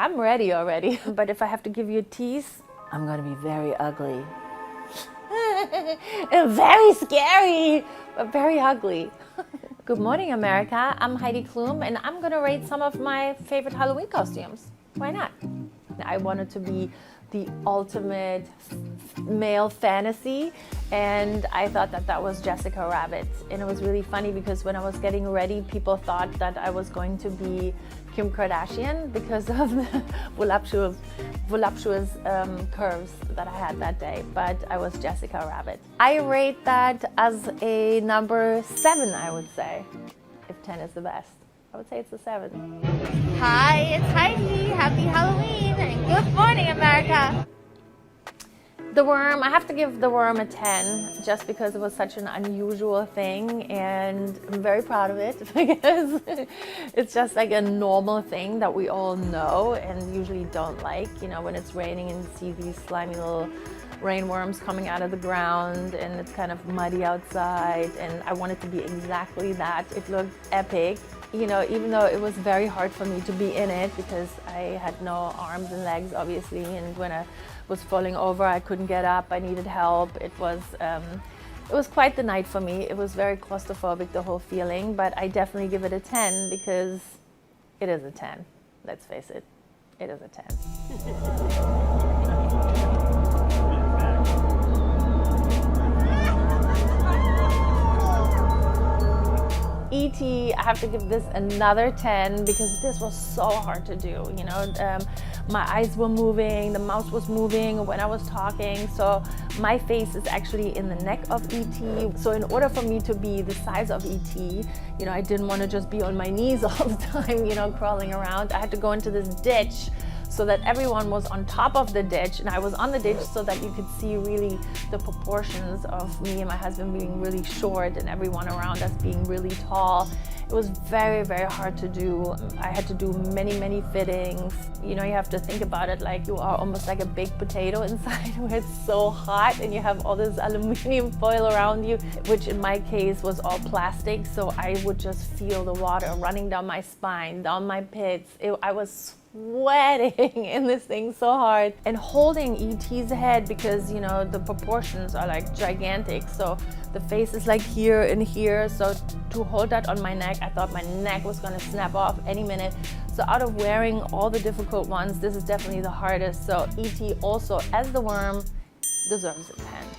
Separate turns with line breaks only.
I'm ready already. But if I have to give you a tease, I'm gonna be very ugly. Very scary, but very ugly. Good morning, America. I'm Heidi Klum, and I'm gonna rate some of my favorite Halloween costumes. Why not? I wanted to be the ultimate male fantasy, and I thought that that was Jessica Rabbit. And it was really funny because when I was getting ready, people thought that I was going to be Kim Kardashian because of the voluptuous curves that I had that day, but I was Jessica Rabbit. I rate that as a number 7, I would say, if 10 is the best. I would say it's a 7.
Hi, it's Heidi. Happy Halloween and good morning, America.
The Worm, I have to give The Worm a 10 just because it was such an unusual thing, and I'm very proud of it because it's just like a normal thing that we all know and usually don't like. You know, when it's raining and you see these slimy little rainworms coming out of the ground and it's kind of muddy outside, and I wanted to be exactly that. It looked epic. You know, even though it was very hard for me to be in it because I had no arms and legs, obviously, and when I was falling over, I couldn't get up, I needed help. It was quite the night for me. It was very claustrophobic, the whole feeling, but I definitely give it a 10 because it is a 10. Let's face it, it is a 10. E.T., I have to give this another 10 because this was so hard to do. You know, my eyes were moving, the mouth was moving when I was talking. So my face is actually in the neck of E.T. So in order for me to be the size of E.T., you know, I didn't want to just be on my knees all the time, you know, crawling around. I had to go into this ditch so that everyone was on top of the ditch and I was on the ditch so that you could see really the proportions of me and my husband being really short and everyone around us being really tall. It was very, very hard to do. I had to do many, many fittings. You know, you have to think about it like you are almost like a baked potato inside where it's so hot and you have all this aluminum foil around you, which in my case was all plastic. So I would just feel the water running down my spine, down my pits. I was sweating in this thing so hard, and holding E.T.'s head because, you know, the proportions are like gigantic, so the face is like here and here, so to hold that on my neck, I thought my neck was gonna snap off any minute. So out of wearing all the difficult ones, this is definitely the hardest. So E.T. also, as the Worm, deserves a 10.